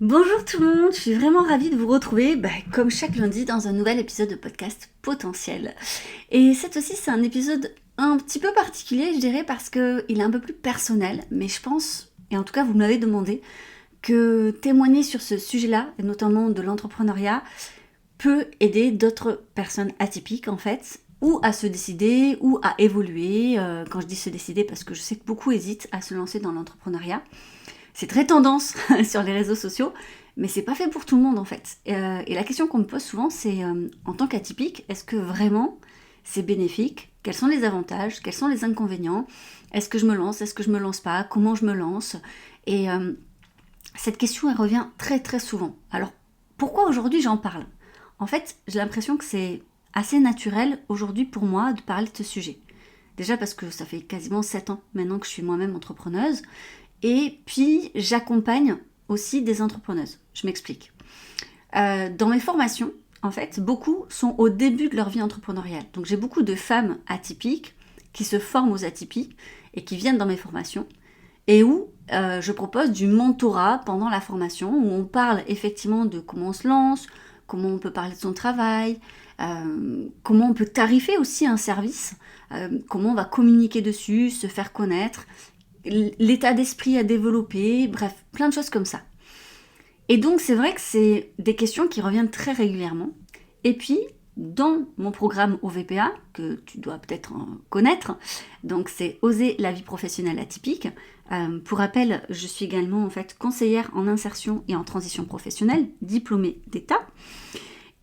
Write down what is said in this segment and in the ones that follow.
Bonjour tout le monde, je suis vraiment ravie de vous retrouver, comme chaque lundi, dans un nouvel épisode de podcast potentiel. Et cette aussi, c'est un épisode un petit peu particulier, je dirais, parce qu'il est un peu plus personnel, mais je pense, et en tout cas vous me l'avez demandé, que témoigner sur ce sujet-là, et notamment de l'entrepreneuriat, peut aider d'autres personnes atypiques en fait, ou à se décider, ou à évoluer. Quand je dis se décider, parce que je sais que beaucoup hésitent à se lancer dans l'entrepreneuriat. C'est très tendance sur les réseaux sociaux, mais c'est pas fait pour tout le monde en fait. Et la question qu'on me pose souvent, c'est en tant qu'atypique, est-ce que vraiment c'est bénéfique? Quels sont les avantages? Quels sont les inconvénients? Est-ce que je me lance? Est-ce que je me lance pas? Comment je me lance? Et cette question, elle revient très très souvent. Alors, pourquoi aujourd'hui j'en parle? En fait, j'ai l'impression que c'est assez naturel aujourd'hui pour moi de parler de ce sujet. Déjà parce que ça fait quasiment 7 ans maintenant que je suis moi-même entrepreneuse. Et puis, j'accompagne aussi des entrepreneuses. Je m'explique. Dans mes formations, en fait, beaucoup sont au début de leur vie entrepreneuriale. Donc, j'ai beaucoup de femmes atypiques qui se forment aux atypiques et qui viennent dans mes formations et où je propose du mentorat pendant la formation où on parle effectivement de comment on se lance, comment on peut parler de son travail, comment on peut tarifer aussi un service, comment on va communiquer dessus, se faire connaître, l'état d'esprit à développer, bref, plein de choses comme ça. Et donc c'est vrai que c'est des questions qui reviennent très régulièrement. Et puis, dans mon programme OVPA, que tu dois peut-être connaître, donc c'est Oser la vie professionnelle atypique. Pour rappel, je suis également en fait conseillère en insertion et en transition professionnelle, diplômée d'État.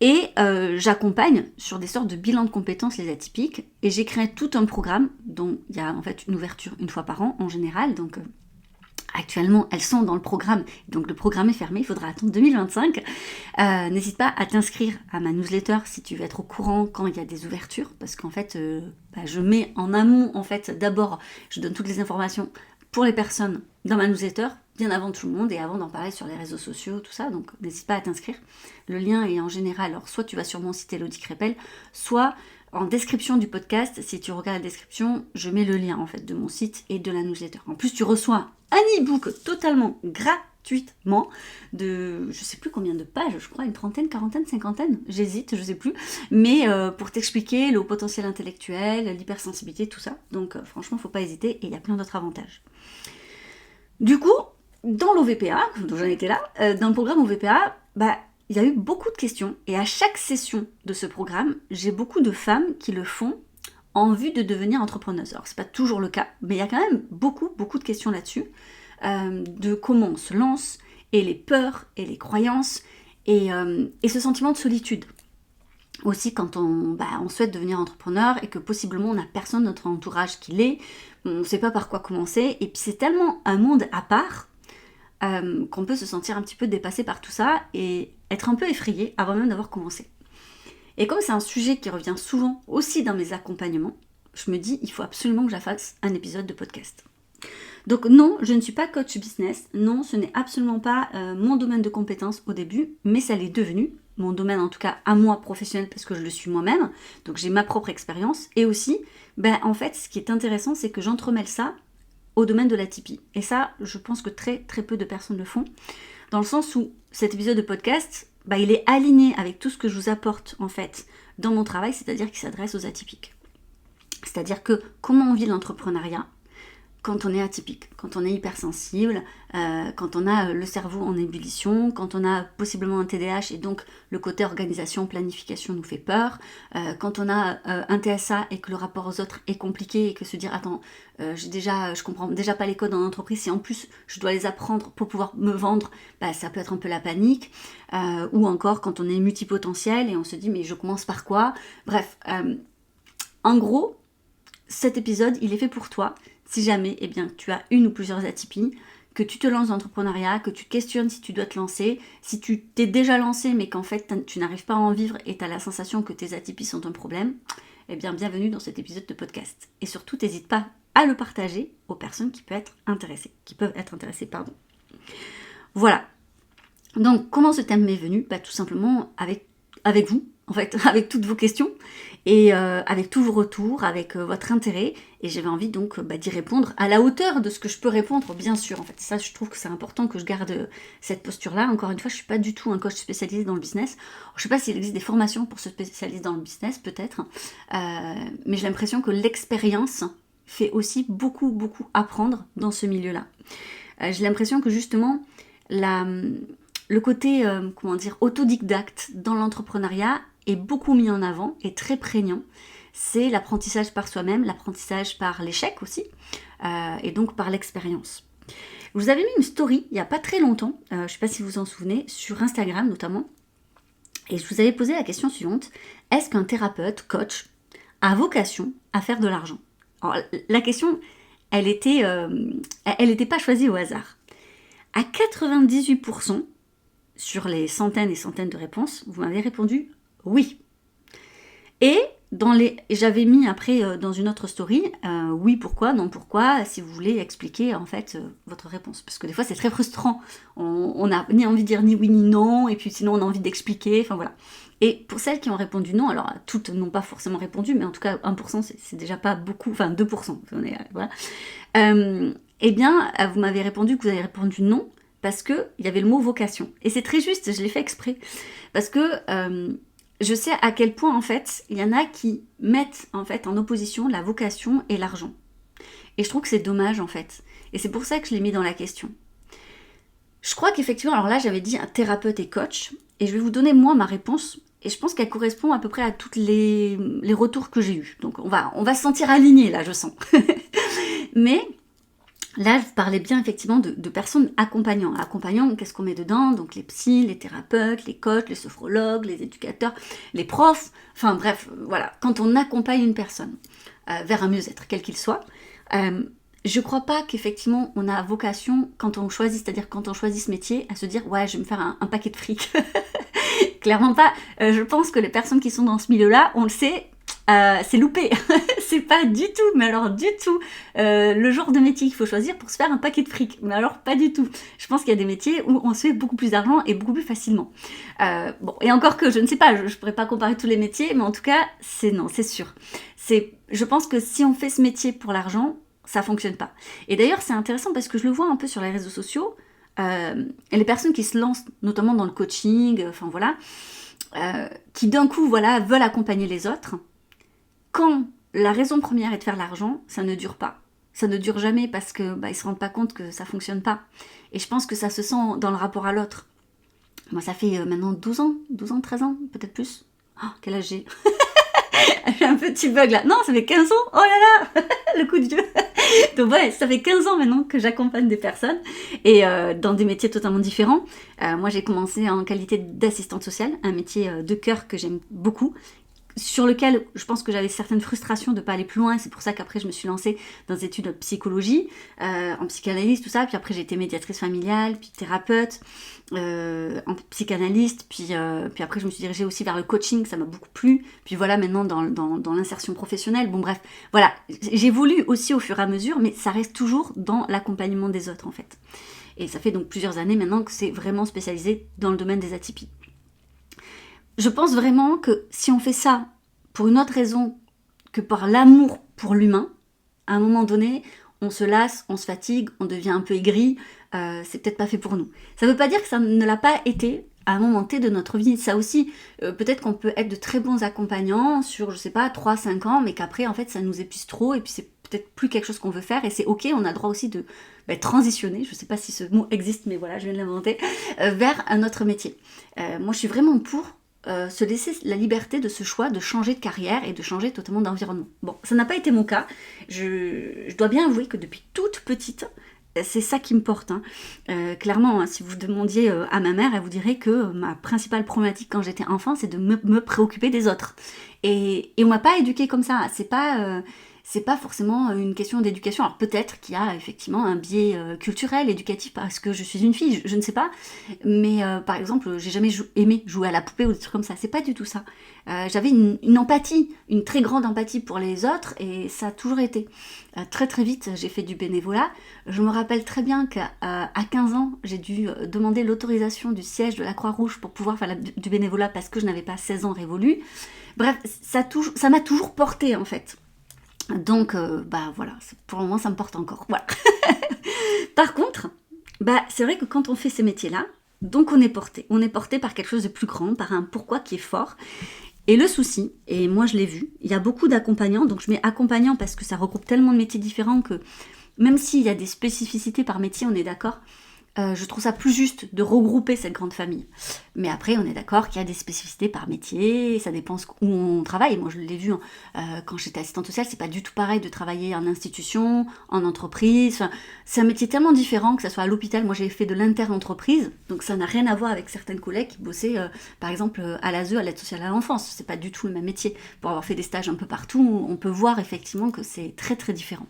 Et j'accompagne sur des sortes de bilans de compétences les atypiques. Et j'ai créé tout un programme dont il y a en fait une ouverture une fois par an en général. Donc actuellement, elles sont dans le programme. Donc le programme est fermé, il faudra attendre 2025. N'hésite pas à t'inscrire à ma newsletter si tu veux être au courant quand il y a des ouvertures. Parce qu'en fait, je mets en amont, en fait, d'abord, je donne toutes les informations pour les personnes dans ma newsletter, bien avant tout le monde et avant d'en parler sur les réseaux sociaux, tout ça. Donc n'hésite pas à t'inscrire. Le lien est en général, alors soit tu vas sur mon site Elodie Crépel, soit en description du podcast, si tu regardes la description, je mets le lien en fait de mon site et de la newsletter. En plus, tu reçois un e-book totalement gratuitement de je sais plus combien de pages, je crois une trentaine, quarantaine, cinquantaine, j'hésite, je sais plus, mais pour t'expliquer le haut potentiel intellectuel, l'hypersensibilité, tout ça. Donc franchement, faut pas hésiter et il y a plein d'autres avantages. Du coup, dans l'OVPA, dont j'en étais là, dans le programme OVPA, il y a eu beaucoup de questions et à chaque session de ce programme, j'ai beaucoup de femmes qui le font en vue de devenir entrepreneuse. Alors c'est pas toujours le cas, mais il y a quand même beaucoup de questions là-dessus, de comment on se lance, et les peurs, et les croyances, et ce sentiment de solitude. Aussi quand on souhaite devenir entrepreneur et que possiblement on n'a personne dans notre entourage qui l'est, on ne sait pas par quoi commencer, et puis c'est tellement un monde à part qu'on peut se sentir un petit peu dépassé par tout ça et être un peu effrayé avant même d'avoir commencé. Et comme c'est un sujet qui revient souvent aussi dans mes accompagnements, je me dis il faut absolument que je fasse un épisode de podcast. Donc non, je ne suis pas coach business, non, ce n'est absolument pas mon domaine de compétence au début, mais ça l'est devenu, mon domaine en tout cas à moi professionnel parce que je le suis moi-même, donc j'ai ma propre expérience, et aussi, en fait, ce qui est intéressant, c'est que j'entremêle ça au domaine de la Tipeee. Et ça, je pense que très très peu de personnes le font, dans le sens où cet épisode de podcast, il est aligné avec tout ce que je vous apporte en fait dans mon travail, c'est-à-dire qu'il s'adresse aux atypiques. C'est-à-dire que comment on vit l'entrepreneuriat quand on est atypique, quand on est hypersensible, quand on a le cerveau en ébullition, quand on a possiblement un TDAH et donc le côté organisation, planification nous fait peur, quand on a un TSA et que le rapport aux autres est compliqué et que se dire attends, je comprends déjà pas les codes en entreprise, si en plus je dois les apprendre pour pouvoir me vendre, ça peut être un peu la panique, ou encore quand on est multipotentiel et on se dit mais je commence par quoi, bref, en gros, cet épisode il est fait pour toi. Si jamais tu as une ou plusieurs atypies, que tu te lances dans l'entrepreneuriat, que tu te questionnes si tu dois te lancer, si tu t'es déjà lancé mais qu'en fait tu n'arrives pas à en vivre et tu as la sensation que tes atypies sont un problème, bienvenue dans cet épisode de podcast. Et surtout, n'hésite pas à le partager aux personnes qui peuvent être intéressées. Voilà. Donc, comment ce thème m'est venu ? Tout simplement avec vous, en fait, avec toutes vos questions et avec tous vos retours, avec votre intérêt. Et j'avais envie donc d'y répondre à la hauteur de ce que je peux répondre, bien sûr. En fait, ça, je trouve que c'est important que je garde cette posture-là. Encore une fois, je suis pas du tout un coach spécialisé dans le business. Je sais pas s'il existe des formations pour se spécialiser dans le business, peut-être. Mais j'ai l'impression que l'expérience fait aussi beaucoup, beaucoup apprendre dans ce milieu-là. J'ai l'impression que justement, le côté, autodidacte dans l'entrepreneuriat est beaucoup mis en avant et très prégnant. C'est l'apprentissage par soi-même, l'apprentissage par l'échec aussi, et donc par l'expérience. Je vous avais mis une story il n'y a pas très longtemps, je ne sais pas si vous vous en souvenez, sur Instagram notamment, et je vous avais posé la question suivante: est-ce qu'un thérapeute, coach, a vocation à faire de l'argent? Alors, la question, elle était pas choisie au hasard. À 98%, sur les centaines et centaines de réponses, vous m'avez répondu oui. Et j'avais mis après dans une autre story, oui, pourquoi, non, pourquoi, si vous voulez expliquer en fait votre réponse. Parce que des fois c'est très frustrant, on n'a ni envie de dire ni oui ni non, et puis sinon on a envie d'expliquer, enfin voilà. Et pour celles qui ont répondu non, alors toutes n'ont pas forcément répondu, mais en tout cas 1% c'est déjà pas beaucoup, enfin 2%, voilà. Vous m'avez répondu que vous avez répondu non, parce qu'il y avait le mot vocation. Et c'est très juste, je l'ai fait exprès. Parce que je sais à quel point, en fait, il y en a qui mettent en fait en opposition la vocation et l'argent. Et je trouve que c'est dommage, en fait. Et c'est pour ça que je l'ai mis dans la question. Je crois qu'effectivement, alors là, j'avais dit un thérapeute et coach, et je vais vous donner, moi, ma réponse, et je pense qu'elle correspond à peu près à tous les retours que j'ai eus. Donc, on va se sentir alignés, là, je sens. Mais là, je parlais bien effectivement de personnes accompagnants. Accompagnants, qu'est-ce qu'on met dedans? Donc les psys, les thérapeutes, les coachs, les sophrologues, les éducateurs, les profs, enfin bref, voilà. Quand on accompagne une personne vers un mieux-être, quel qu'il soit, je crois pas qu'effectivement on a vocation, quand on choisit, c'est-à-dire quand on choisit ce métier, à se dire ouais, je vais me faire un paquet de fric. Clairement pas. Je pense que les personnes qui sont dans ce milieu-là, on le sait, c'est loupé. C'est pas du tout, mais alors du tout, le genre de métier qu'il faut choisir pour se faire un paquet de fric. Mais alors pas du tout. Je pense qu'il y a des métiers où on se fait beaucoup plus d'argent et beaucoup plus facilement. Bon, et encore que je ne sais pas, je pourrais pas comparer tous les métiers, mais en tout cas, c'est sûr. Je pense que si on fait ce métier pour l'argent, ça fonctionne pas. Et d'ailleurs, c'est intéressant parce que je le vois un peu sur les réseaux sociaux, les personnes qui se lancent notamment dans le coaching, enfin voilà, qui d'un coup voilà veulent accompagner les autres. Quand la raison première est de faire l'argent, ça ne dure pas. Ça ne dure jamais parce que ils se rendent pas compte que ça fonctionne pas. Et je pense que ça se sent dans le rapport à l'autre. Moi, ça fait maintenant 12 ans, 13 ans, peut-être plus. Oh, quel âge j'ai? J'ai un petit bug là. Non, ça fait 15 ans. Oh là là, le coup de Dieu. Donc ouais, ça fait 15 ans maintenant que j'accompagne des personnes et dans des métiers totalement différents. Moi, j'ai commencé en qualité d'assistante sociale, un métier de cœur que j'aime beaucoup, sur lequel je pense que j'avais certaines frustrations de ne pas aller plus loin. C'est pour ça qu'après je me suis lancée dans des études de psychologie, en psychanalyse, tout ça. Puis après j'ai été médiatrice familiale, puis thérapeute, en psychanalyste. Puis après je me suis dirigée aussi vers le coaching, ça m'a beaucoup plu. Puis voilà, maintenant dans l'insertion professionnelle. Bon bref, voilà, j'évolue aussi au fur et à mesure, mais ça reste toujours dans l'accompagnement des autres en fait. Et ça fait donc plusieurs années maintenant que c'est vraiment spécialisé dans le domaine des atypies. Je pense vraiment que si on fait ça pour une autre raison que par l'amour pour l'humain, à un moment donné, on se lasse, on se fatigue, on devient un peu aigri, c'est peut-être pas fait pour nous. Ça veut pas dire que ça ne l'a pas été à un moment T de notre vie. Ça aussi, peut-être qu'on peut être de très bons accompagnants sur, je sais pas, 3-5 ans, mais qu'après, en fait, ça nous épuise trop, et puis c'est peut-être plus quelque chose qu'on veut faire, et c'est ok, on a le droit aussi de transitionner, je sais pas si ce mot existe, mais voilà, je viens de l'inventer, vers un autre métier. Moi, je suis vraiment pour se laisser la liberté de ce choix de changer de carrière et de changer totalement d'environnement. Bon, ça n'a pas été mon cas. Je dois bien avouer que depuis toute petite, c'est ça qui me porte. Clairement, si vous demandiez à ma mère, elle vous dirait que ma principale problématique quand j'étais enfant, c'est de me préoccuper des autres. Et on m'a pas éduquée comme ça. C'est pas... c'est pas forcément une question d'éducation. Alors peut-être qu'il y a effectivement un biais culturel, éducatif, parce que je suis une fille, je ne sais pas. Mais par exemple, j'ai jamais aimé jouer à la poupée ou des trucs comme ça. C'est pas du tout ça. J'avais une empathie, une très grande empathie pour les autres, et ça a toujours été. Très très vite, j'ai fait du bénévolat. Je me rappelle très bien qu'à 15 ans, j'ai dû demander l'autorisation du siège de la Croix-Rouge pour pouvoir faire du bénévolat parce que je n'avais pas 16 ans révolus. Bref, ça m'a toujours porté en fait. Donc, voilà, pour le moment, ça me porte encore. Voilà. Par contre, c'est vrai que quand on fait ces métiers-là, donc on est porté. On est porté par quelque chose de plus grand, par un pourquoi qui est fort. Et le souci, et moi je l'ai vu, il y a beaucoup d'accompagnants, donc je mets accompagnant parce que ça regroupe tellement de métiers différents que même s'il y a des spécificités par métier, on est d'accord, je trouve ça plus juste de regrouper cette grande famille. Mais après, on est d'accord qu'il y a des spécificités par métier, ça dépend où on travaille. Moi, je l'ai vu quand j'étais assistante sociale, c'est pas du tout pareil de travailler en institution, en entreprise. Enfin, c'est un métier tellement différent, que ça soit à l'hôpital. Moi, j'ai fait de l'inter-entreprise, donc ça n'a rien à voir avec certaines collègues qui bossaient, par exemple, à l'ASE, à l'aide sociale à l'enfance. C'est pas du tout le même métier. Pour avoir fait des stages un peu partout, on peut voir effectivement que c'est très très différent.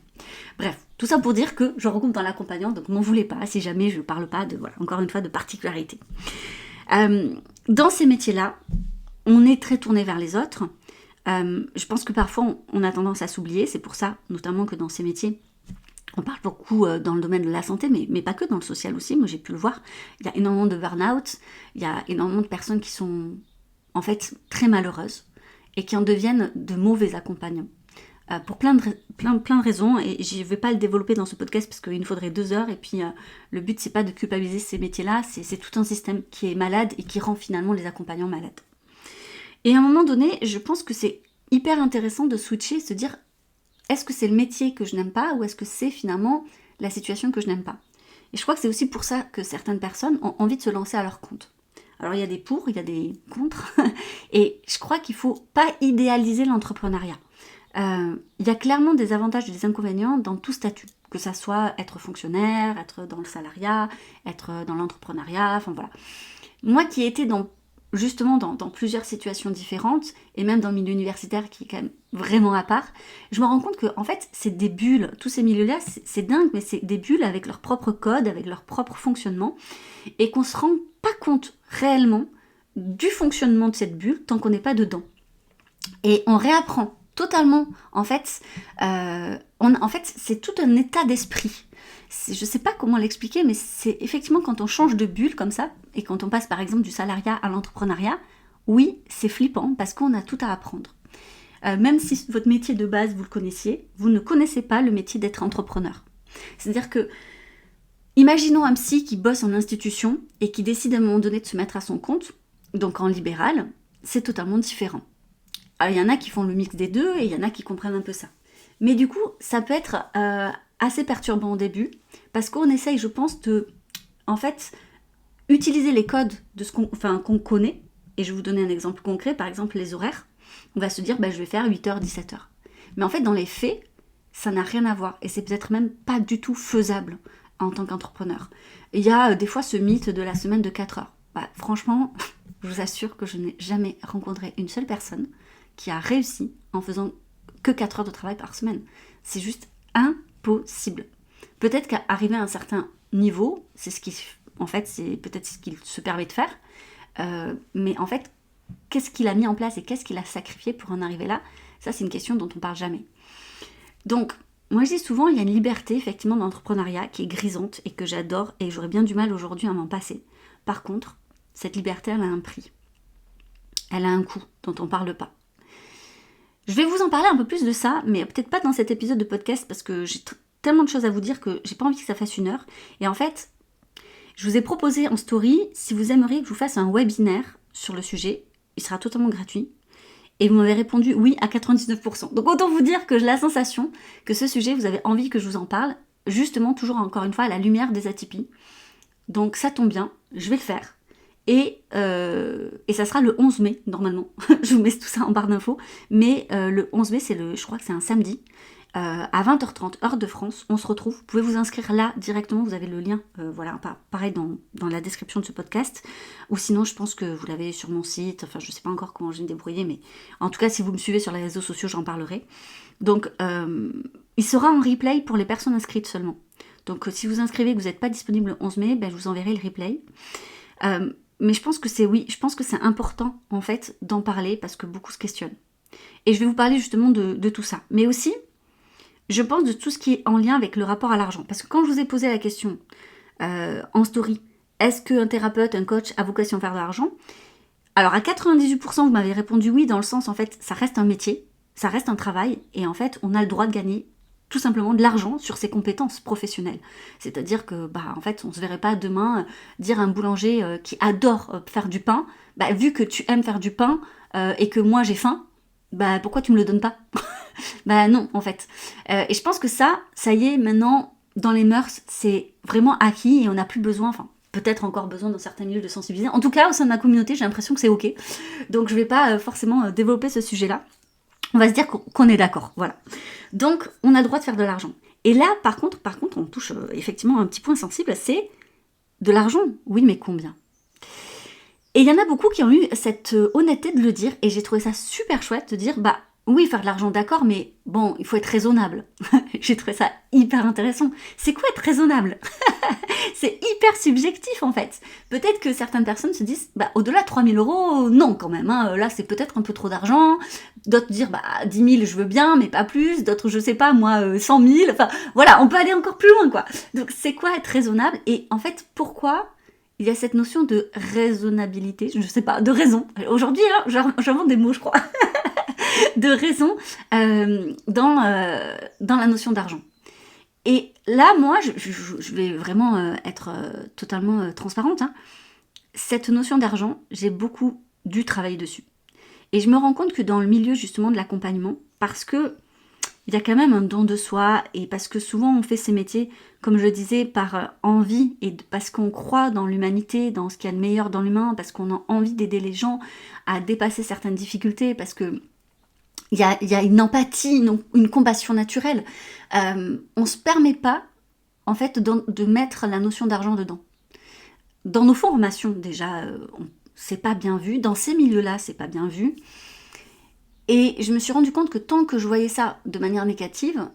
Bref, tout ça pour dire que je regroupe dans l'accompagnant, donc m'en voulez pas si jamais je parle pas de, voilà, encore une fois, de particularité. Dans ces métiers-là, on est très tourné vers les autres. Je pense que parfois on a tendance à s'oublier, c'est pour ça notamment que dans ces métiers, on parle beaucoup dans le domaine de la santé, mais pas que, dans le social aussi, moi j'ai pu le voir. Il y a énormément de burn-out, il y a énormément de personnes qui sont en fait très malheureuses et qui en deviennent de mauvais accompagnants. Pour plein de raisons, et je ne vais pas le développer dans ce podcast parce qu'il nous faudrait 2 heures, et puis le but c'est pas de culpabiliser ces métiers-là, c'est tout un système qui est malade et qui rend finalement les accompagnants malades. Et à un moment donné, je pense que c'est hyper intéressant de switcher, se dire est-ce que c'est le métier que je n'aime pas ou est-ce que c'est finalement la situation que je n'aime pas. Et je crois que c'est aussi pour ça que certaines personnes ont envie de se lancer à leur compte. Alors il y a des pour, il y a des contre, et je crois qu'il ne faut pas idéaliser l'entrepreneuriat. Il y a clairement des avantages et des inconvénients dans tout statut, que ça soit être fonctionnaire, être dans le salariat, être dans l'entrepreneuriat, enfin voilà. Moi qui ai été justement dans plusieurs situations différentes, et même dans le milieu universitaire qui est quand même vraiment à part, je me rends compte que en fait c'est des bulles, tous ces milieux-là, c'est dingue, mais c'est des bulles avec leur propre code, avec leur propre fonctionnement, et qu'on se rend pas compte réellement du fonctionnement de cette bulle tant qu'on n'est pas dedans. Et on réapprend totalement, en fait, c'est tout un état d'esprit. Je ne sais pas comment l'expliquer, mais c'est effectivement quand on change de bulle comme ça, et quand on passe par exemple du salariat à l'entrepreneuriat, oui, c'est flippant parce qu'on a tout à apprendre. Même si votre métier de base, vous le connaissiez, vous ne connaissez pas le métier d'être entrepreneur. C'est-à-dire que, imaginons un psy qui bosse en institution et qui décide à un moment donné de se mettre à son compte, donc en libéral, c'est totalement différent. Alors, il y en a qui font le mix des deux et il y en a qui comprennent un peu ça. Mais du coup, ça peut être assez perturbant au début parce qu'on essaye, je pense, de, en fait, utiliser les codes de ce qu'on connaît. Et je vais vous donner un exemple concret, par exemple les horaires. On va se dire, je vais faire 8h, 17h. Mais en fait, dans les faits, ça n'a rien à voir et c'est peut-être même pas du tout faisable en tant qu'entrepreneur. Il y a des fois ce mythe de la semaine de 4 heures. Franchement, je vous assure que je n'ai jamais rencontré une seule personne qui a réussi en faisant que 4 heures de travail par semaine. C'est juste impossible. Peut-être qu'arriver à un certain niveau, c'est peut-être ce qu'il se permet de faire, mais en fait, qu'est-ce qu'il a mis en place et qu'est-ce qu'il a sacrifié pour en arriver là? Ça, c'est une question dont on parle jamais. Donc, moi je dis souvent, il y a une liberté effectivement dans l'entrepreneuriat qui est grisante et que j'adore et j'aurais bien du mal aujourd'hui à m'en passer. Par contre, cette liberté, elle a un prix. Elle a un coût dont on ne parle pas. Je vais vous en parler un peu plus de ça, mais peut-être pas dans cet épisode de podcast parce que j'ai tellement de choses à vous dire que j'ai pas envie que ça fasse 1 heure. Et en fait, je vous ai proposé en story, si vous aimeriez que je vous fasse un webinaire sur le sujet, il sera totalement gratuit. Et vous m'avez répondu oui à 99%. Donc autant vous dire que j'ai la sensation que ce sujet, vous avez envie que je vous en parle, justement toujours encore une fois à la lumière des atypies. Donc ça tombe bien, je vais le faire. Et ça sera le 11 mai, normalement. Je vous mets tout ça en barre d'infos. Mais le 11 mai, je crois que c'est un samedi. à 20h30, heure de France. On se retrouve. Vous pouvez vous inscrire là directement. Vous avez le lien, voilà, pareil dans la description de ce podcast. Ou sinon, je pense que vous l'avez sur mon site. Enfin, je sais pas encore comment je vais me débrouiller, mais en tout cas, si vous me suivez sur les réseaux sociaux, j'en parlerai. Donc, il sera en replay pour les personnes inscrites seulement. Donc, si vous inscrivez et que vous n'êtes pas disponible le 11 mai, ben, je vous enverrai le replay. Mais je pense que c'est important, en fait, d'en parler parce que beaucoup se questionnent. Et je vais vous parler justement de tout ça. Mais aussi, je pense de tout ce qui est en lien avec le rapport à l'argent. Parce que quand je vous ai posé la question en story, est-ce qu'un thérapeute, un coach a vocation à faire de l'argent? Alors à 98%, vous m'avez répondu oui, dans le sens, en fait, ça reste un métier, ça reste un travail, et en fait, on a le droit de gagner tout simplement de l'argent sur ses compétences professionnelles. C'est-à-dire que, en fait, on ne se verrait pas demain dire à un boulanger qui adore faire du pain, vu que tu aimes faire du pain et que moi j'ai faim, pourquoi tu me le donnes pas? Non, en fait. Et je pense que ça y est, maintenant, dans les mœurs, c'est vraiment acquis et on n'a plus besoin, enfin, peut-être encore besoin dans certains milieux de sensibiliser. En tout cas, au sein de ma communauté, j'ai l'impression que c'est ok. Donc, je vais pas forcément développer ce sujet-là. On va se dire qu'on est d'accord, voilà. Donc, on a le droit de faire de l'argent. Et là, par contre, on touche effectivement un petit point sensible, c'est de l'argent. Oui, mais combien? Et il y en a beaucoup qui ont eu cette honnêteté de le dire, et j'ai trouvé ça super chouette de dire, oui, faire de l'argent, d'accord, mais bon, il faut être raisonnable. J'ai trouvé ça hyper intéressant. C'est quoi être raisonnable? C'est hyper subjectif, en fait. Peut-être que certaines personnes se disent, au-delà de 3 000 €, non, quand même, hein, là, c'est peut-être un peu trop d'argent. D'autres dire, 10 000, je veux bien, mais pas plus. D'autres, je sais pas, moi, 100 000. Enfin, voilà, on peut aller encore plus loin, quoi. Donc, c'est quoi être raisonnable? Et en fait, pourquoi il y a cette notion de raisonnabilité, je sais pas, de raison. Aujourd'hui, hein, j'invente des mots, je crois. De raison dans la notion d'argent. Et là, moi, je vais vraiment être totalement transparente. Hein. Cette notion d'argent, j'ai beaucoup dû travailler dessus. Et je me rends compte que dans le milieu justement de l'accompagnement, parce que il y a quand même un don de soi, et parce que souvent on fait ces métiers, comme je le disais, par envie, et parce qu'on croit dans l'humanité, dans ce qu'il y a de meilleur dans l'humain, parce qu'on a envie d'aider les gens à dépasser certaines difficultés, parce que il y a une empathie, une compassion naturelle. On se permet pas, en fait, de mettre la notion d'argent dedans. Dans nos formations, déjà, c'est pas bien vu. Dans ces milieux-là, c'est pas bien vu. Et je me suis rendu compte que tant que je voyais ça de manière négative,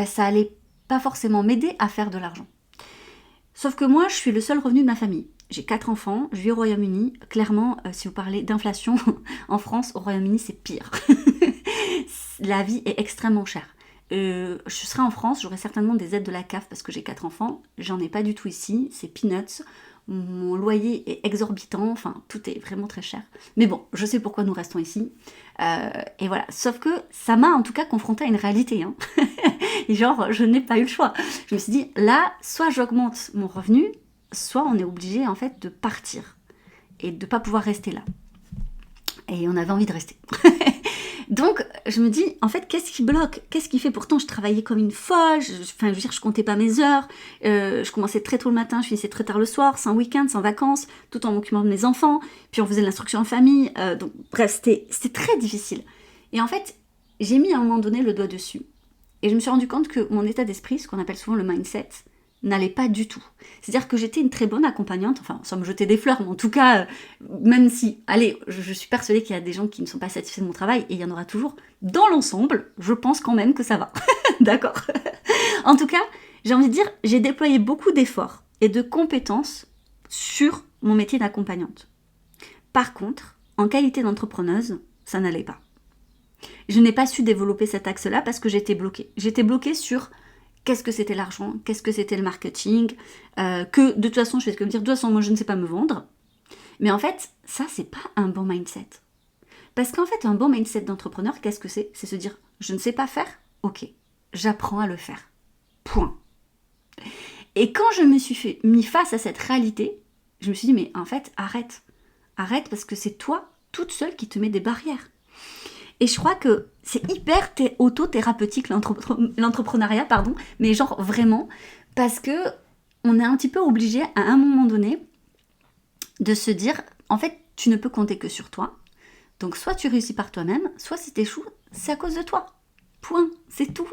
ça allait pas forcément m'aider à faire de l'argent. Sauf que moi, je suis le seul revenu de ma famille. J'ai 4 enfants, je vis au Royaume-Uni. Clairement, si vous parlez d'inflation, en France, au Royaume-Uni, c'est pire. La vie est extrêmement chère. Je serai en France, j'aurai certainement des aides de la CAF parce que j'ai 4 enfants. J'en ai pas du tout ici, c'est peanuts. Mon loyer est exorbitant, enfin, tout est vraiment très cher. Mais bon, je sais pourquoi nous restons ici. Et voilà, sauf que ça m'a en tout cas confrontée à une réalité. Hein. Et genre, je n'ai pas eu le choix. Je me suis dit, là, soit j'augmente mon revenu, soit on est obligé en fait de partir et de pas pouvoir rester là. Et on avait envie de rester. Donc, je me dis, en fait, qu'est-ce qui bloque? Qu'est-ce qui fait? Pourtant, je travaillais comme une folle, je comptais pas mes heures, je commençais très tôt le matin, je finissais très tard le soir, sans week-end, sans vacances, tout en m'occupant de mes enfants, puis on faisait de l'instruction en famille, donc bref, c'était très difficile. Et en fait, j'ai mis à un moment donné le doigt dessus, et je me suis rendu compte que mon état d'esprit, ce qu'on appelle souvent le mindset, n'allait pas du tout. C'est-à-dire que j'étais une très bonne accompagnante, enfin, sans me jeter des fleurs, mais en tout cas, même si, allez, je suis persuadée qu'il y a des gens qui ne sont pas satisfaits de mon travail, et il y en aura toujours, dans l'ensemble, je pense quand même que ça va. D'accord. En tout cas, j'ai envie de dire, j'ai déployé beaucoup d'efforts et de compétences sur mon métier d'accompagnante. Par contre, en qualité d'entrepreneuse, ça n'allait pas. Je n'ai pas su développer cet axe-là parce que j'étais bloquée. J'étais bloquée sur qu'est-ce que c'était l'argent, qu'est-ce que c'était le marketing, que de toute façon, je vais te dire, de toute façon, moi, je ne sais pas me vendre. Mais en fait, ça, c'est pas un bon mindset. Parce qu'en fait, un bon mindset d'entrepreneur, qu'est-ce que c'est? C'est se dire, je ne sais pas faire? Ok, j'apprends à le faire. Point. Et quand je me suis mis face à cette réalité, je me suis dit, mais en fait, arrête. Arrête parce que c'est toi, toute seule, qui te mets des barrières. Et je crois que c'est hyper auto-thérapeutique l'entrepreneuriat, mais genre vraiment, parce que on est un petit peu obligé à un moment donné de se dire, en fait, tu ne peux compter que sur toi. Donc soit tu réussis par toi-même, soit si t'échoues, c'est à cause de toi. Point, c'est tout.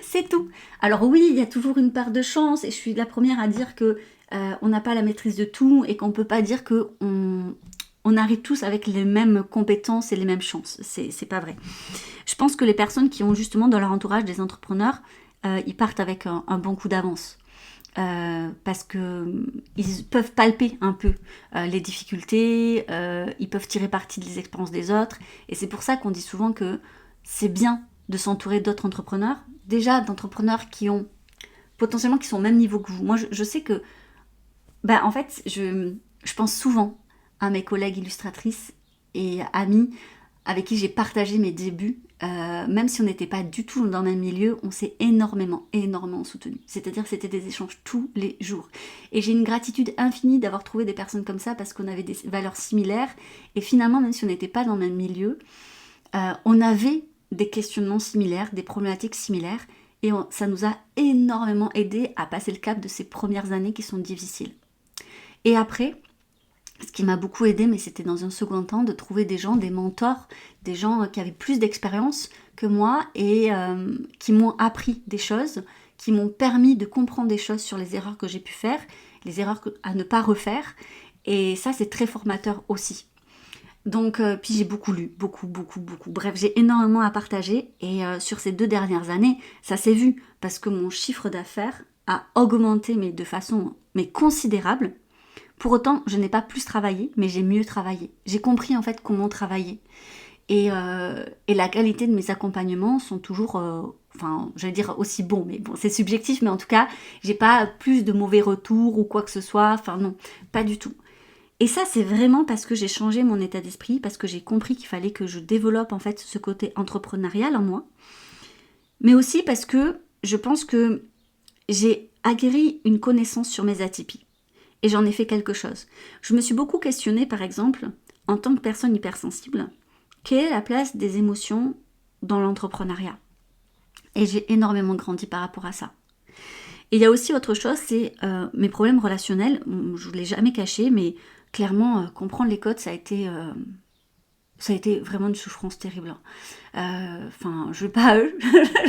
C'est tout. Alors oui, il y a toujours une part de chance et je suis la première à dire que on n'a pas la maîtrise de tout et qu'on peut pas dire que on arrive tous avec les mêmes compétences et les mêmes chances. C'est pas vrai. Je pense que les personnes qui ont justement dans leur entourage des entrepreneurs, ils partent avec un bon coup d'avance. Parce que ils peuvent palper un peu les difficultés, ils peuvent tirer parti des expériences des autres, et c'est pour ça qu'on dit souvent que c'est bien de s'entourer d'autres entrepreneurs, déjà d'entrepreneurs qui ont potentiellement qui sont au même niveau que vous. Moi, je sais que, en fait, je pense souvent à mes collègues illustratrices et amis avec qui j'ai partagé mes débuts. Même si on n'était pas du tout dans le même milieu, on s'est énormément soutenu. C'est-à-dire que c'était des échanges tous les jours. Et j'ai une gratitude infinie d'avoir trouvé des personnes comme ça parce qu'on avait des valeurs similaires. Et finalement, même si on n'était pas dans le même milieu, on avait des questionnements similaires, des problématiques similaires. Et ça nous a énormément aidé à passer le cap de ces premières années qui sont difficiles. Et après, ce qui m'a beaucoup aidé, mais c'était dans un second temps, de trouver des gens, des mentors, des gens qui avaient plus d'expérience que moi et qui m'ont appris des choses, qui m'ont permis de comprendre des choses sur les erreurs que j'ai pu faire, les erreurs à ne pas refaire. Et ça, c'est très formateur aussi. Donc, puis j'ai beaucoup lu, beaucoup. Bref, j'ai énormément à partager. Et sur ces 2 dernières années, ça s'est vu parce que mon chiffre d'affaires a augmenté, mais de façon considérable. Pour autant, je n'ai pas plus travaillé, mais j'ai mieux travaillé. J'ai compris en fait comment travailler. Et la qualité de mes accompagnements sont toujours, j'allais dire aussi bons, mais bon, c'est subjectif, mais en tout cas, j'ai pas plus de mauvais retours ou quoi que ce soit, non, pas du tout. Et ça, c'est vraiment parce que j'ai changé mon état d'esprit, parce que j'ai compris qu'il fallait que je développe en fait ce côté entrepreneurial en moi, mais aussi parce que je pense que j'ai acquis une connaissance sur mes atypies. Et j'en ai fait quelque chose. Je me suis beaucoup questionnée, par exemple, en tant que personne hypersensible, quelle est la place des émotions dans l'entrepreneuriat? Et j'ai énormément grandi par rapport à ça. Et il y a aussi autre chose, c'est mes problèmes relationnels. Je ne vous l'ai jamais caché, mais clairement, comprendre les codes, ça a été vraiment une souffrance terrible. Je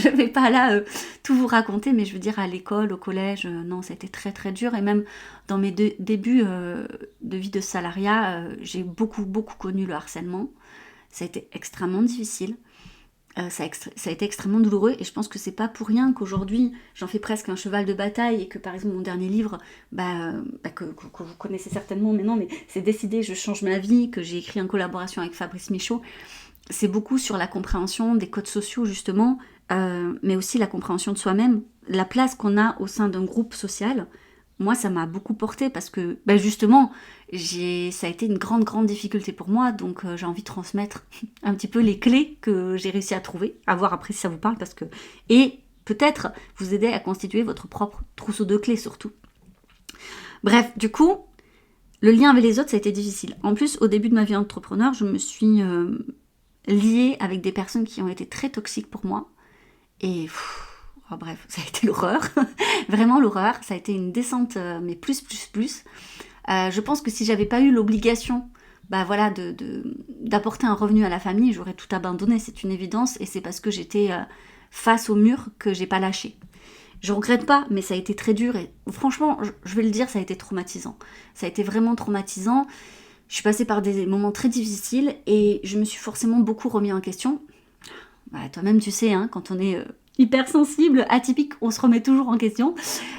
vais pas là tout vous raconter, mais je veux dire à l'école, au collège, non, ça a été très très dur. Et même dans mes débuts de vie de salariat, j'ai beaucoup connu le harcèlement. Ça a été extrêmement difficile. Ça a été extrêmement douloureux et je pense que c'est pas pour rien qu'aujourd'hui j'en fais presque un cheval de bataille et que par exemple mon dernier livre que vous connaissez certainement maintenant, mais c'est Décidé, je change ma vie, que j'ai écrit en collaboration avec Fabrice Michaud. C'est beaucoup sur la compréhension des codes sociaux justement, mais aussi la compréhension de soi-même, la place qu'on a au sein d'un groupe social. Moi, ça m'a beaucoup porté parce que, justement, ça a été une grande difficulté pour moi. Donc, j'ai envie de transmettre un petit peu les clés que j'ai réussi à trouver, à voir après si ça vous parle, et peut-être vous aider à constituer votre propre trousseau de clés surtout. Bref, du coup, le lien avec les autres, ça a été difficile. En plus, au début de ma vie d'entrepreneur, je me suis liée avec des personnes qui ont été très toxiques pour moi. Et bref, ça a été l'horreur, vraiment l'horreur, ça a été une descente, mais plus. Je pense que si j'avais pas eu l'obligation, d'apporter un revenu à la famille, j'aurais tout abandonné, c'est une évidence, et c'est parce que j'étais face au mur que j'ai pas lâché. Je regrette pas, mais ça a été très dur, et franchement, je vais le dire, ça a été traumatisant. Ça a été vraiment traumatisant, je suis passée par des moments très difficiles, et je me suis forcément beaucoup remis en question. Toi-même, tu sais, quand on est hypersensible, atypique, on se remet toujours en question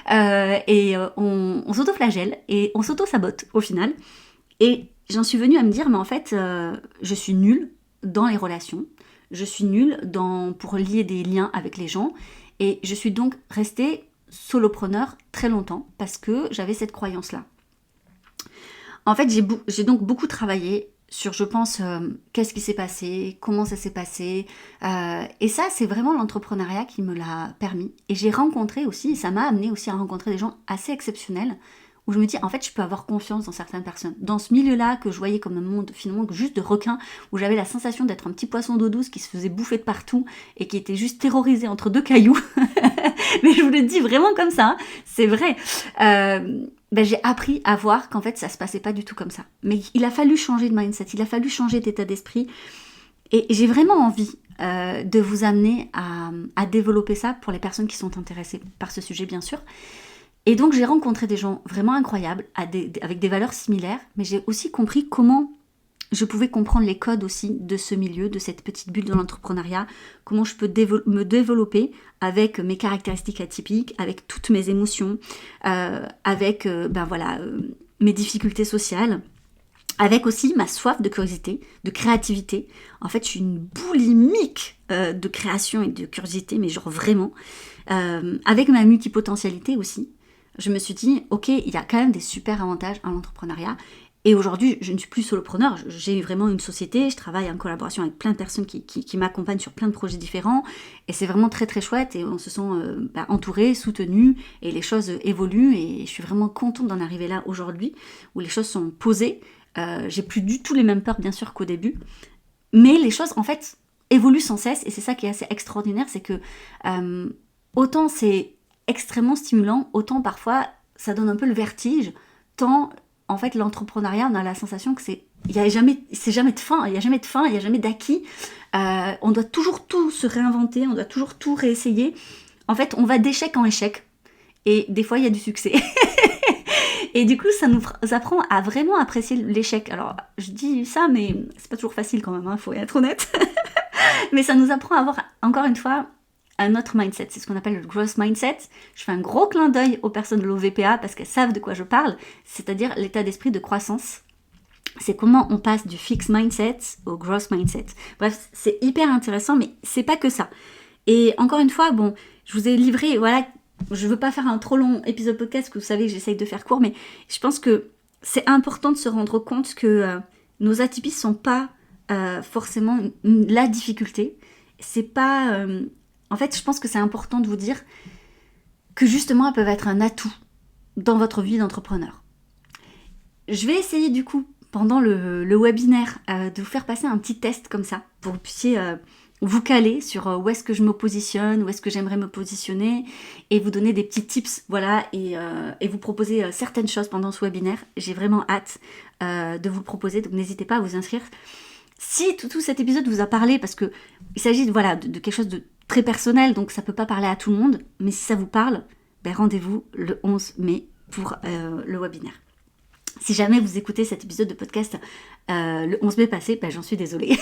on s'auto-flagelle et on s'auto-sabote au final. Et j'en suis venue à me dire, mais en fait, je suis nulle dans les relations, je suis nulle pour lier des liens avec les gens, et je suis donc restée solopreneur très longtemps parce que j'avais cette croyance-là. En fait, j'ai donc beaucoup travaillé sur, je pense, qu'est-ce qui s'est passé, comment ça s'est passé. Et ça, c'est vraiment l'entrepreneuriat qui me l'a permis. Et j'ai rencontré aussi, ça m'a amené aussi à rencontrer des gens assez exceptionnels, où je me dis, en fait, je peux avoir confiance dans certaines personnes. Dans ce milieu-là, que je voyais comme un monde, finalement, juste de requins, où j'avais la sensation d'être un petit poisson d'eau douce qui se faisait bouffer de partout, et qui était juste terrorisé entre 2 cailloux. Mais je vous le dis vraiment comme ça, c'est vrai. J'ai appris à voir qu'en fait ça se passait pas du tout comme ça. Mais il a fallu changer de mindset, il a fallu changer d'état d'esprit. Et j'ai vraiment envie de vous amener à développer ça pour les personnes qui sont intéressées par ce sujet, bien sûr. Et donc j'ai rencontré des gens vraiment incroyables, avec des valeurs similaires, mais j'ai aussi compris comment je pouvais comprendre les codes aussi de ce milieu, de cette petite bulle de l'entrepreneuriat, comment je peux me développer avec mes caractéristiques atypiques, avec toutes mes émotions, avec mes difficultés sociales, avec aussi ma soif de curiosité, de créativité. En fait, je suis une boulimique de création et de curiosité, mais genre vraiment. Avec ma multipotentialité aussi. Je me suis dit, ok, il y a quand même des super avantages à l'entrepreneuriat. Et aujourd'hui, je ne suis plus solopreneur, j'ai vraiment une société, je travaille en collaboration avec plein de personnes qui m'accompagnent sur plein de projets différents. Et c'est vraiment très très chouette et on se sent entouré, soutenu et les choses évoluent. Et je suis vraiment contente d'en arriver là aujourd'hui, où les choses sont posées. J'ai plus du tout les mêmes peurs, bien sûr, qu'au début. Mais les choses, en fait, évoluent sans cesse. Et c'est ça qui est assez extraordinaire, c'est que autant c'est extrêmement stimulant, autant parfois ça donne un peu le vertige, tant en fait l'entrepreneuriat, on a la sensation que c'est jamais de fin, il n'y a jamais d'acquis, on doit toujours tout se réinventer, on doit toujours tout réessayer. En fait, on va d'échec en échec, et des fois il y a du succès. Et du coup, ça nous apprend à vraiment apprécier l'échec. Alors, je dis ça, mais c'est pas toujours facile quand même, hein, faut être honnête. Mais ça nous apprend à avoir, encore une fois, un autre mindset. C'est ce qu'on appelle le growth mindset. Je fais un gros clin d'œil aux personnes de l'OVPA parce qu'elles savent de quoi je parle, c'est-à-dire l'état d'esprit de croissance. C'est comment on passe du fixed mindset au growth mindset. Bref, c'est hyper intéressant, mais c'est pas que ça. Et encore une fois, bon, je vous ai livré, voilà, je veux pas faire un trop long épisode podcast, que vous savez que j'essaye de faire court, mais je pense que c'est important de se rendre compte que nos atypies sont pas forcément la difficulté. C'est pas... En fait, je pense que c'est important de vous dire que justement, elles peuvent être un atout dans votre vie d'entrepreneur. Je vais essayer du coup, pendant le webinaire, de vous faire passer un petit test comme ça, pour que vous puissiez vous caler sur où est-ce que je me positionne, où est-ce que j'aimerais me positionner, et vous donner des petits tips, voilà, et vous proposer certaines choses pendant ce webinaire. J'ai vraiment hâte de vous le proposer, donc n'hésitez pas à vous inscrire. Si tout cet épisode vous a parlé, parce que il s'agit de quelque chose de très personnel, donc ça peut pas parler à tout le monde, mais si ça vous parle, ben rendez-vous le 11 mai pour le webinaire. Si jamais vous écoutez cet épisode de podcast le 11 mai passé, ben j'en suis désolée.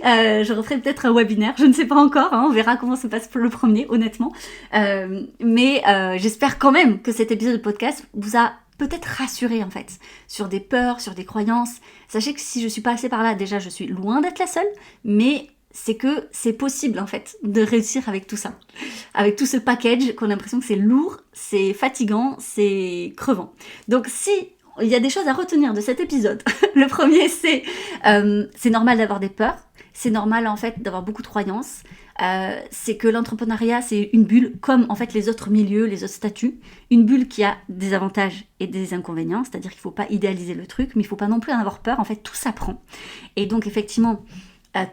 Je referai peut-être un webinaire, je ne sais pas encore, hein, on verra comment se passe le premier, honnêtement. Mais j'espère quand même que cet épisode de podcast vous a peut-être rassuré en fait, sur des peurs, sur des croyances. Sachez que si je suis passée par là, déjà je suis loin d'être la seule, mais c'est que c'est possible en fait de réussir avec tout ça. Avec tout ce package qu'on a l'impression que c'est lourd, c'est fatigant, c'est crevant. Donc si il y a des choses à retenir de cet épisode, le premier c'est normal d'avoir des peurs, c'est normal en fait d'avoir beaucoup de croyances, c'est que l'entrepreneuriat c'est une bulle comme en fait les autres milieux, les autres statuts, une bulle qui a des avantages et des inconvénients, c'est-à-dire qu'il ne faut pas idéaliser le truc, mais il ne faut pas non plus en avoir peur, en fait tout s'apprend. Et donc effectivement,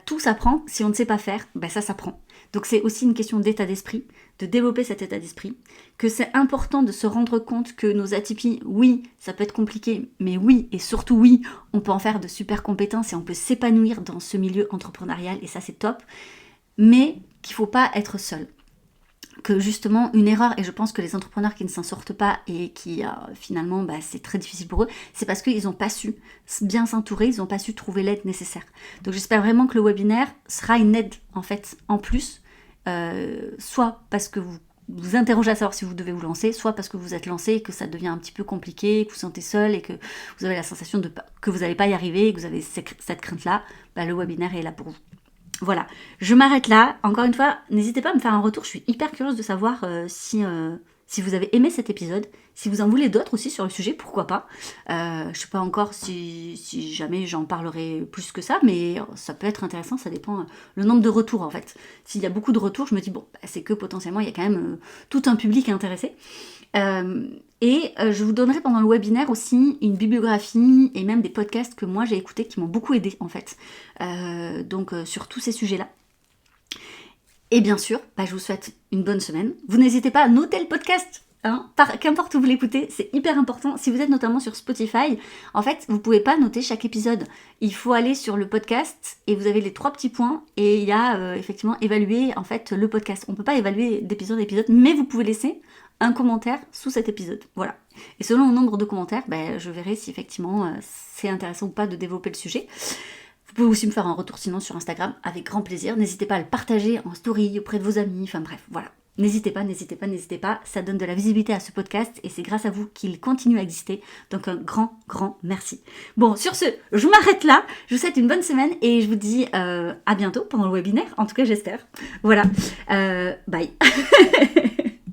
tout s'apprend, si on ne sait pas faire, ben ça s'apprend. Donc c'est aussi une question d'état d'esprit, de développer cet état d'esprit, que c'est important de se rendre compte que nos atypies, oui, ça peut être compliqué, mais oui, et surtout oui, on peut en faire de super compétences et on peut s'épanouir dans ce milieu entrepreneurial, et ça c'est top, mais qu'il ne faut pas être seul. Que justement une erreur, et je pense que les entrepreneurs qui ne s'en sortent pas et qui finalement c'est très difficile pour eux, c'est parce qu'ils n'ont pas su bien s'entourer, ils n'ont pas su trouver l'aide nécessaire. Donc j'espère vraiment que le webinaire sera une aide en fait en plus, soit parce que vous vous interrogez à savoir si vous devez vous lancer, soit parce que vous êtes lancé et que ça devient un petit peu compliqué, que vous vous sentez seul et que vous avez la sensation que vous n'allez pas y arriver et que vous avez cette crainte-là, le webinaire est là pour vous. Voilà, je m'arrête là. Encore une fois, n'hésitez pas à me faire un retour. Je suis hyper curieuse de savoir si vous avez aimé cet épisode, si vous en voulez d'autres aussi sur le sujet, pourquoi pas. Je sais pas encore si jamais j'en parlerai plus que ça, mais ça peut être intéressant, ça dépend le nombre de retours en fait. S'il y a beaucoup de retours, je me dis bon, c'est que potentiellement il y a quand même tout un public intéressé. Et je vous donnerai pendant le webinaire aussi une bibliographie et même des podcasts que moi j'ai écoutés qui m'ont beaucoup aidé en fait. Donc sur tous ces sujets-là. Et bien sûr, je vous souhaite une bonne semaine. Vous n'hésitez pas à noter le podcast hein, qu'importe où vous l'écoutez, c'est hyper important. Si vous êtes notamment sur Spotify, en fait, vous pouvez pas noter chaque épisode. Il faut aller sur le podcast et vous avez les 3 petits points et il y a effectivement évaluer en fait le podcast. On peut pas évaluer d'épisode à épisode, mais vous pouvez laisser un commentaire sous cet épisode. Voilà. Et selon le nombre de commentaires, je verrai si effectivement c'est intéressant ou pas de développer le sujet. Vous pouvez aussi me faire un retour sinon sur Instagram avec grand plaisir. N'hésitez pas à le partager en story auprès de vos amis. Enfin bref, voilà. N'hésitez pas, ça donne de la visibilité à ce podcast et c'est grâce à vous qu'il continue à exister. Donc un grand merci. Bon, sur ce, je m'arrête là. Je vous souhaite une bonne semaine et je vous dis à bientôt pendant le webinaire. En tout cas, j'espère. Voilà. Bye.